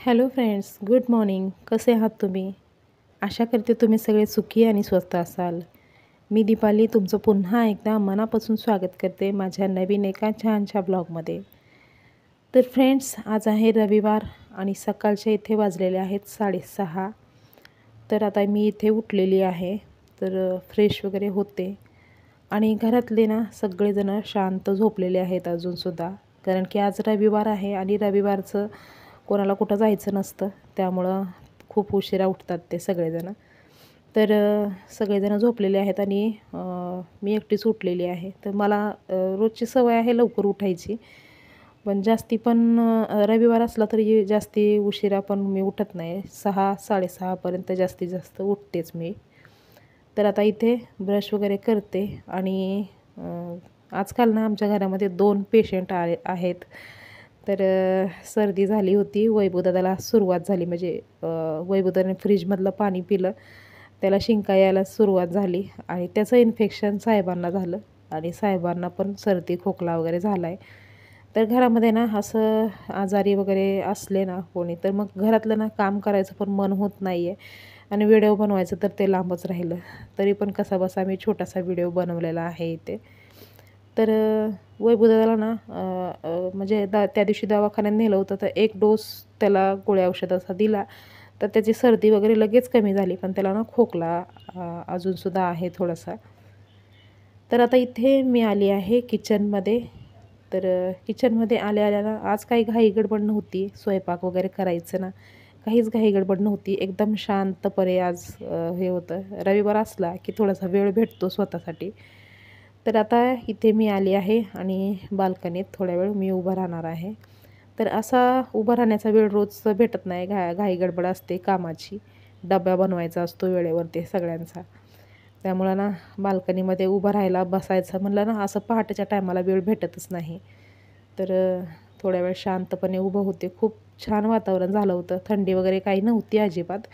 Hello friends, good morning. कसे आहात तुम्ही? आशा करते तुम्ही सगळे सुखी आणि स्वस्त असाल. मी दीपाली तुमचं पुन्हा एकदा मनापासून स्वागत करते माझ्या नवीन एका छानशा ब्लॉगमध्ये. तर फ्रेंड्स, आज आहे रविवार आणि सकाळच्या इथे वाजलेले आहेत 6:30. तर आता मी इथे उठलेली आहे. तर फ्रेश वगैरे होते आणि घरातले ना सगळेजण शांत झोपलेले आहेत अजूनसुद्धा. कारण की आज रविवार आहे आणि रविवारचं कोणाला कुठं जायचं नसतं, त्यामुळं खूप उशिरा उठतात ते सगळेजण. तर सगळेजण झोपलेले आहेत आणि मी एकटीच उठलेली आहे. तर मला रोजची सवय आहे लवकर उठायची, पण जास्ती पण रविवार असला तरी जास्ती उशिरा पण मी उठत नाही. 6-6:30पर्यंत जास्तीत जास्त उठतेच मी. तर आता इथे ब्रश वगैरे करते आणि आजकाल ना आमच्या घरामध्ये 2 पेशंट आहेत. तर सर्दी झाली होती. वैभवदादाला सुरुवात झाली, म्हणजे वैभवदादाने फ्रीजमधलं पाणी पिलं, त्याला शिंका यायला सुरुवात झाली आणि त्याचं इन्फेक्शन साहेबांना झालं आणि साहेबांना पण सर्दी खोकला वगैरे झाला आहे. तर घरामध्ये ना असं आजारी वगैरे असले ना कोणी, तर मग घरातलं ना काम करायचं पण मन होत नाही आहे आणि व्हिडिओ बनवायचं तर ते लांबच राहिलं. तरी पण कसाबसा मी छोटासा व्हिडिओ बनवलेला आहे इथे. तर वैभवदादाला ना म्हणजे त्या दिवशी दवाखान्यात नेलं होतं, तर 1 डोस त्याला गोळ्या औषधाचा दिला, तर त्याची सर्दी वगैरे लगेच कमी झाली. पण त्याला ना खोकला अजूनसुद्धा आहे थोडासा. तर आता इथे मी आली आहे किचनमध्ये. तर किचनमध्ये आल्या ना आज काही घाई गडबड नव्हती, स्वयंपाक वगैरे करायचं ना काहीच घाई गडबड नव्हती. एकदम शांतपणे आज हे होतं. रविवार असला की थोडासा वेळ भेटतो स्वतःसाठी. तर आता इथे मी आली आहे आणि बाल्कनीत थोड्या वेळ मी उभं राहणार आहे. तर असा उभं राहण्याचा वेळ रोज भेटत नाही. घाई गडबड असते कामाची, डबा बनवायचा असतो वेळेवरती सगळ्यांचा. त्यामुळं ना बाल्कनीमध्ये उभं राहायला बसायचं म्हणलं ना असं पहाटेच्या टायमाला वेळ भेटतच नाही. तर थोड्या वेळ शांतपणे उभं होते. खूप छान वातावरण झालं होतं. थंडी वगैरे काही नव्हती अजिबात.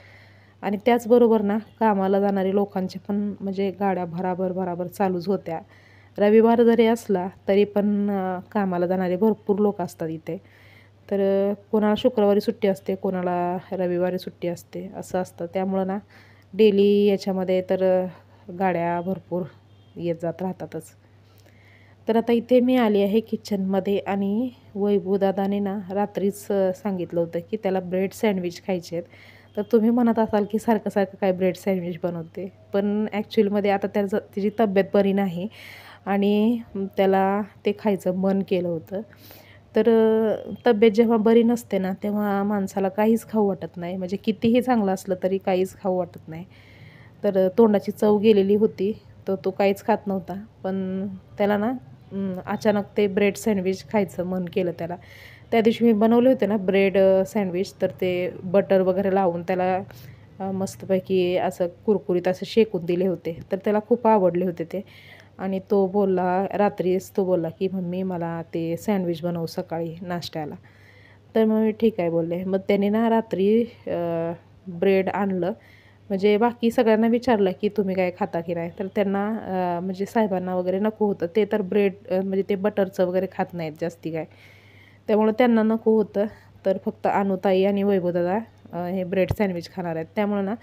आणि त्याचबरोबर ना कामाला जाणारे लोकांचे पण म्हणजे गाड्या भराभर चालूच होत्या. रविवार जरी असला तरी पण कामाला जाणारे भरपूर लोक असतात इथे. तर कोणाला शुक्रवारी सुट्टी असते, कोणाला रविवारी सुट्टी असते, असं असतं. त्यामुळं ना डेली याच्यामध्ये तर गाड्या भरपूर येत जात राहतातच. तर आता इथे मी आली आहे किचनमध्ये आणि वैभवदादाने ना रात्रीच सांगितलं होतं की त्याला ब्रेड सँडविच खायचे आहेत. तर तुम्ही म्हणत असाल की सारखं काय ब्रेड सँडविच बनवते. पण ॲक्च्युअलमध्ये आता त्याची तब्येत बरी नाही आणि त्याला ते खायचं मन केलं होतं. तर तब्येत जेव्हा बरी नसते ना तेव्हा माणसाला काहीच खाऊ वाटत नाही. म्हणजे कितीही चांगलं असलं तरी काहीच खाऊ वाटत नाही. तर तोंडाची चव गेलेली होती, तर तो काहीच खात नव्हता. पण त्याला ना अचानक ते ब्रेड सँडविच खायचं मन केलं त्याला. त्या दिवशी मी बनवले होते ना ब्रेड सँडविच, तर ते बटर वगैरे लावून त्याला मस्तपैकी असं कुरकुरीत असं शेकून दिले होते. तर त्याला खूप आवडले होते ते आणि तो बोलला रात्रीच तो बोलला की मम्मी मला ते सँडविच बनव सकाळी नाश्त्याला. तर मग मी ठीक आहे बोलले. मग त्याने ना रात्री ब्रेड आणलं. म्हणजे बाकी सगळ्यांना विचारलं की तुम्ही काय खाता की नाही, तर त्यांना म्हणजे साहेबांना वगैरे नको होतं. ते तर ब्रेड म्हणजे ते बटरचं वगैरे खात नाहीत जास्ती काय, त्यामुळं त्यांना नको होतं. तर फक्त अनुताई आणि वैभवदादा हे ब्रेड सँडविच खाणार आहेत. त्यामुळं ना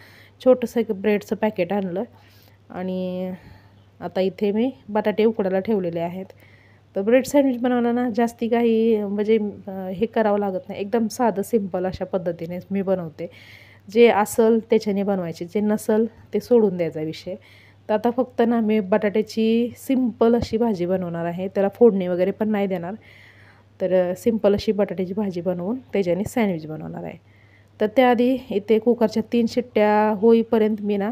छोटंसं एक ब्रेडचं पॅकेट आणलं आणि आता इथे मी बटाटे उकडायला ठेवलेले आहेत. तर ब्रेड सँडविच बनवायला ना जास्ती काही म्हणजे हे करावं लागत नाही. एकदम साधं सिंपल अशा पद्धतीने मी बनवते. जे असेल त्याच्याने बनवायचे, जे नसेल ते सोडून द्यायचा विषय. तर आता फक्त ना मी बटाट्याची सिंपल अशी भाजी बनवणार आहे. त्याला फोडणी वगैरे पण नाही देणार. तर सिंपल अशी बटाट्याची भाजी बनवून त्याच्याने सँडविच बनवणार आहे. तर त्याआधी इथे कुकरच्या 3 शिट्ट्या होईपर्यंत मी ना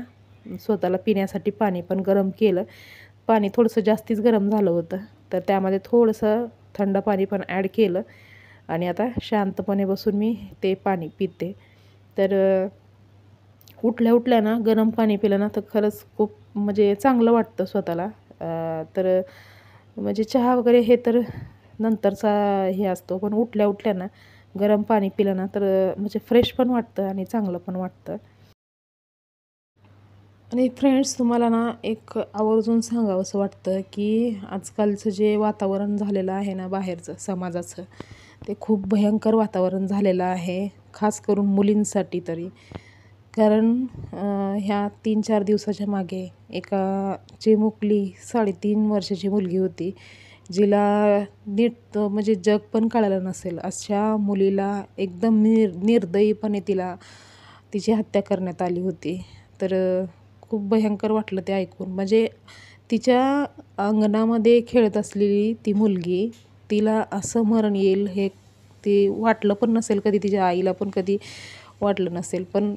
स्वतःला पिण्यासाठी पाणी पण गरम केलं. पाणी थोडंसं जास्तीच गरम झालं होतं. तर त्यामध्ये थोडंसं थंड पाणी पण ॲड केलं आणि आता शांतपणे बसून मी ते पाणी पिते. तर उठल्या ना गरम पाणी पिलं ना तर खरंच खूप म्हणजे चांगलं वाटतं स्वतःला. तर म्हणजे चहा वगैरे हे तर नंतरचा हे असतो, पण उठल्या ना गरम पाणी पिलं ना तर म्हणजे फ्रेश पण वाटतं आणि चांगलं पण वाटतं. आणि फ्रेंड्स, तुम्हाला ना एक आवर्जून सांगावंसं वाटतं की आजकालचं जे वातावरण झालेलं आहे ना बाहेरचं समाजाचं, ते खूप भयंकर वातावरण झालेलं आहे. खास करून मुलींसाठी तरी. कारण ह्या 3-4 दिवसाच्या मागे एका चिमुकली 3.5 वर्षाची मुलगी होती, जिला नीट म्हणजे जग पण कळालं नसेल अशा मुलीला एकदम निर्दयीपणे तिची हत्या करण्यात आली होती. तर खूप भयंकर वाटलं ते ऐकून. म्हणजे तिच्या अंगणामध्ये खेळत असलेली ती मुलगी, तिला असं मरण येईल हे ते वाटलं पण नसेल कधी, तिच्या आईला पण कधी वाटलं नसेल. पण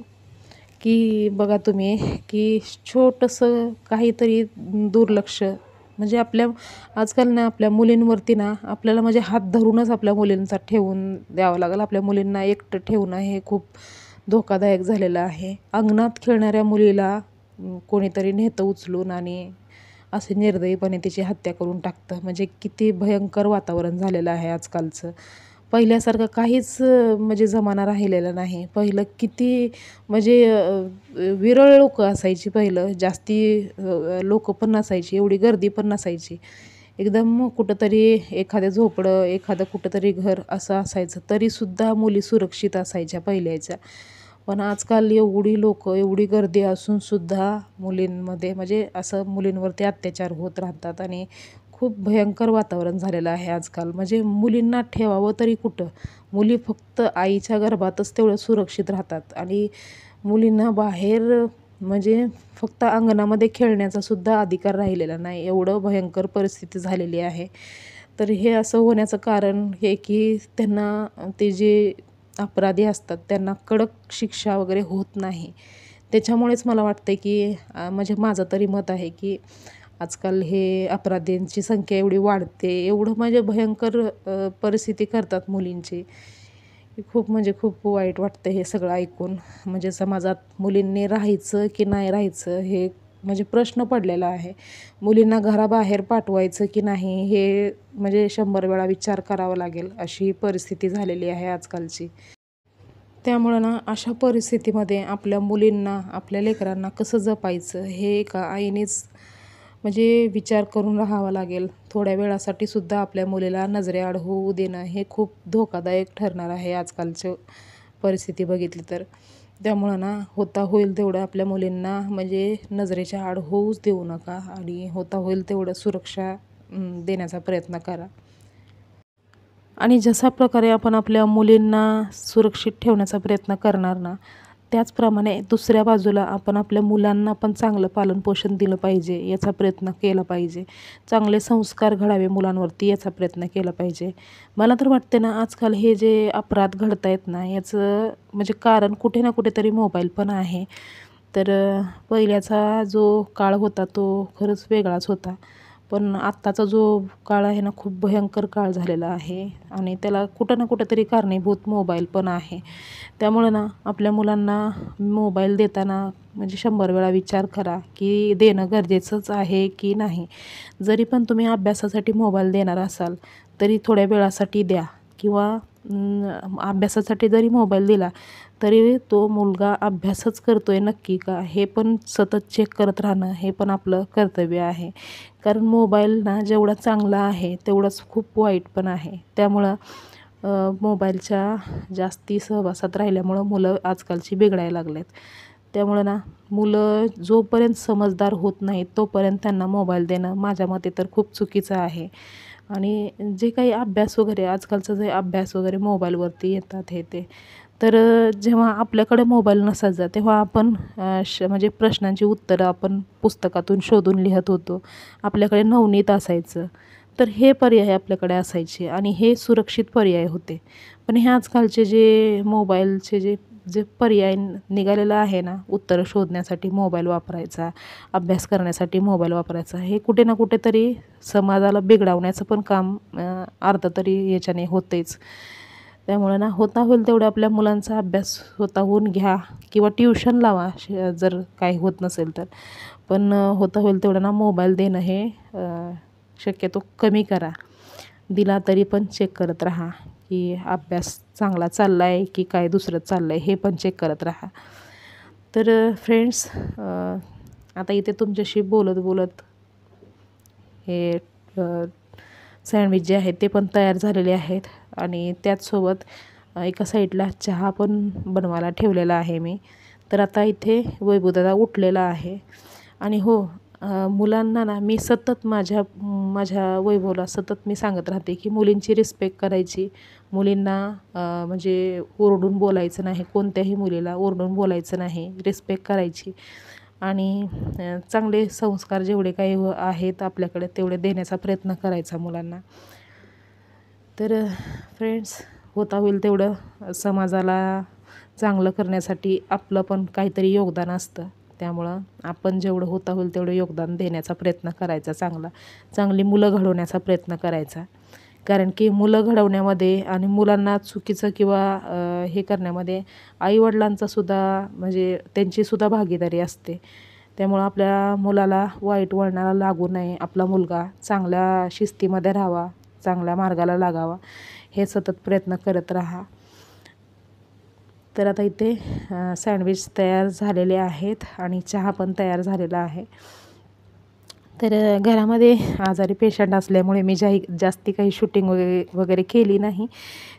की बघा तुम्ही की छोटंसं काहीतरी दुर्लक्ष म्हणजे आजकाल ना आपल्या मुलींवरती ना आपल्याला म्हणजे हात धरूनच आपल्या मुलींचा ठेवून द्यावं लागेल. आपल्या मुलींना एकटं ठेवणं हे खूप धोकादायक झालेलं आहे. अंगणात खेळणाऱ्या मुलीला कोणीतरी नेतं उचलून आणि असे निर्दयीपणे तिची हत्या करून टाकतं. म्हणजे किती भयंकर वातावरण झालेलं आहे आजकालचं. पहिल्यासारखं काहीच म्हणजे जमाना राहिलेला नाही. पहिलं किती म्हणजे विरळ लोकं असायची पहिलं. जास्ती लोकं पण नसायची, एवढी गर्दी पण नसायची. एकदम कुठंतरी एखादं झोपडं, एखादं कुठंतरी घर असं असायचं. तरीसुद्धा मुली सुरक्षित असायच्या पहिल्याच्या. पण आजकाल एवढी लोकं, एवढी गर्दी असूनसुद्धा मुलींमध्ये म्हणजे असं मुलींवरती अत्याचार होत राहतात आणि खूप भयंकर वातावरण झालेलं आहे आजकाल. म्हणजे मुलींना ठेवावं तरी कुठं? मुली फक्त आईच्या गर्भातच तेवढं सुरक्षित राहतात आणि मुलींना बाहेर म्हणजे फक्त अंगणामध्ये खेळण्याचा सुद्धा अधिकार राहिलेला नाही. एवढं भयंकर परिस्थिती झालेली आहे. तर हे असं होण्याचं कारण हे की त्यांना ते जे अपराधी असतात त्यांना कडक शिक्षा वगैरे होत नाही. त्याच्यामुळेच मला वाटतं की म्हणजे माझं तरी मत आहे की आजकाल हे अपराधींची संख्या एवढी वाढते, एवढं म्हणजे भयंकर परिस्थिती करतात मुलींची. खूप म्हणजे खूप वाईट वाटतं हे सगळं ऐकून. म्हणजे समाजात मुलींनी राहायचं की नाही राहायचं हे म्हणजे प्रश्न पडलेला आहे. मुलींना घराबाहेर पाठवायचं की नाही हे म्हणजे 100 वेळा विचार करावा लागेल अशी परिस्थिती झालेली आहे आजकालची. त्यामुळं ना अशा परिस्थितीमध्ये आपल्या मुलींना, आपल्या लेकरांना कसं जपायचं हे एका आईनेच म्हणजे विचार करून राहावा लागेल. थोड्या वेळासाठी सुद्धा आपल्या मुलीला नजरेआड होऊ देणं हे खूप धोकादायक ठरणार आहे आजकालची परिस्थिती बघितली तर. त्यामुळं ना होता होईल तेवढं आपल्या मुलींना म्हणजे नजरेच्या आड होऊच देऊ नका आणि होता होईल तेवढं सुरक्षा देण्याचा प्रयत्न करा. आणि जशा प्रकारे आपण आपल्या मुलींना सुरक्षित ठेवण्याचा प्रयत्न करणार ना, त्याचप्रमाणे दुसऱ्या बाजूला आपण आपल्या मुलांना पण चांगलं पालनपोषण दिलं पाहिजे, याचा प्रयत्न केला पाहिजे. चांगले संस्कार घडावे मुलांवरती याचा प्रयत्न केला पाहिजे. मला तर वाटते ना, आजकाल हे जे अपराध घडत आहेत ना, याचं म्हणजे कारण कुठे ना कुठेतरी मोबाईल पण आहे. तर पहिल्याचा जो काळ होता तो खरंच वेगळाच होता. पण आत्ताचा जो काळ आहे ना, खूप भयंकर काळ झालेला आहे आणि त्याला कुठं ना कुठेतरी कारणीभूत मोबाईल पण आहे. त्यामुळं ना आपल्या मुलांना मोबाईल देताना म्हणजे 100 वेळा विचार करा की देणं गरजेचंच आहे की नाही. जरी पण तुम्ही अभ्यासासाठी मोबाईल देणार असाल तरी थोड्या वेळासाठी द्या किंवा अभ्यासासाठी जरी मोबाईल दिला तरी तो मुलगा अभ्यासच करतोय नक्की का हे पण सतत चेक करत राहणं हे पण आपलं कर्तव्य आहे. कारण मोबाईल ना जेवढा चांगला आहे तेवढंच खूप वाईट पण आहे. त्यामुळं मोबाईलच्या जास्ती सहवासात राहिल्यामुळं मुलं आजकालची बिघडायला लागलेत. त्यामुळं ना मुलं जोपर्यंत समजदार होत नाहीत तोपर्यंत त्यांना मोबाईल देणं माझ्या मते तर खूप चुकीचं आहे. आणि जे काही अभ्यास वगैरे आजकालचा जे अभ्यास वगैरे मोबाईलवरती येतात हे ते तर जेव्हा आपल्याकडे मोबाईल नसायचा तेव्हा आपण म्हणजे प्रश्नांची उत्तरं आपण पुस्तकातून शोधून लिहत होतो. आपल्याकडे नवनीत असायचं. तर हे पर्याय आपल्याकडे असायचे आणि हे सुरक्षित पर्याय होते. पण हे आजकालचे जे मोबाईलचे जे जे पर्याय निघालेला आहे ना, उत्तरं शोधण्यासाठी मोबाईल वापरायचा, अभ्यास करण्यासाठी मोबाईल वापरायचा, हे कुठे ना कुठेतरी समाजाला बिघडवण्याचं पण काम अर्ध तरी याच्याने होतेच. त्यामुळे ना होता होईल तेवढं आपल्या मुलांचा अभ्यास स्वतःहून घ्या किंवा ट्युशन लावा जर काही होत नसेल तर. पण होता होईल तेवढं ना मोबाईल देणं हे शक्यतो कमी करा. दिला तरी पण चेक करत राहा की अभ्यास चांगला चालला आहे की काय दुसरं चाललं आहे हे पण चेक करत राहा. तर फ्रेंड्स आता इथे तुमच्याशी बोलत बोलत हे सँडविच जे आहेत ते पण तयार झालेले आहेत आणि त्याचसोबत एका साईडला चहा पण बनवायला ठेवलेला आहे मी. तर आता इथे वैभवदादा उठलेला आहे. आणि हो, मुलांना ना मी सतत माझ्या वैभवला सतत मी सांगत राहते की मुलींची रिस्पेक्ट करायची. मुलींना म्हणजे ओरडून बोलायचं नाही, कोणत्याही मुलीला ओरडून बोलायचं नाही, रिस्पेक्ट करायची. आणि चांगले संस्कार जेवढे काही आहेत आपल्याकडे तेवढे देण्याचा प्रयत्न करायचा मुलांना. तर फ्रेंड्स, होता होईल तेवढं समाजाला चांगलं करण्यासाठी आपलं पण काहीतरी योगदान असतं. त्यामुळं आपण जेवढं होता होईल तेवढं योगदान देण्याचा प्रयत्न करायचा, चांगली मुलं घडवण्याचा प्रयत्न करायचा. कारण की मुलं घडवण्यामध्ये आणि मुलांना चुकीचं किंवा हे करण्यामध्ये आईवडिलांचासुद्धा म्हणजे त्यांचीसुद्धा भागीदारी असते. त्यामुळं आपल्या मुलाला वाईट वळणाला लागू नये, आपला मुलगा चांगल्या शिस्तीमध्ये राहावा, चांगल्या मार्गाला लागावा, हे सतत प्रयत्न करत राहा. तर आता इथे सँडविच तयार झालेले आहेत आणि चहा पण तयार झालेला आहे. तर घरामध्ये आजारी पेशंट असल्यामुळे मी जास्ती काही शूटिंग वगैरे केली नाही.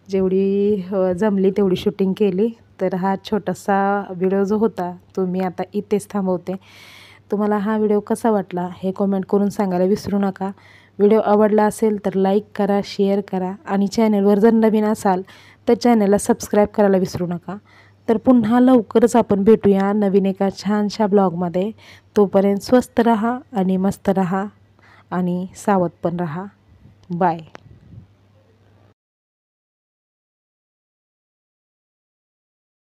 जेवढी जमली तेवढी शूटिंग केली. तर हा छोटासा व्हिडिओ जो होता तो मी आता इथेच थांबवते. तुम्हाला हा व्हिडिओ कसा वाटला हे कमेंट करून सांगायला विसरू नका. व्हिडिओ आवडला असेल तर लाईक करा, शेअर करा आणि चॅनलवर जर नवीन असाल तर चॅनलला सबस्क्राईब करायला विसरू नका. तर पुन्हा लवकरच आपण भेटूया नवीन एका छानशा ब्लॉगमध्ये. तोपर्यंत स्वस्त रहा आणि मस्त रहा आणि सावध पण रहा. बाय.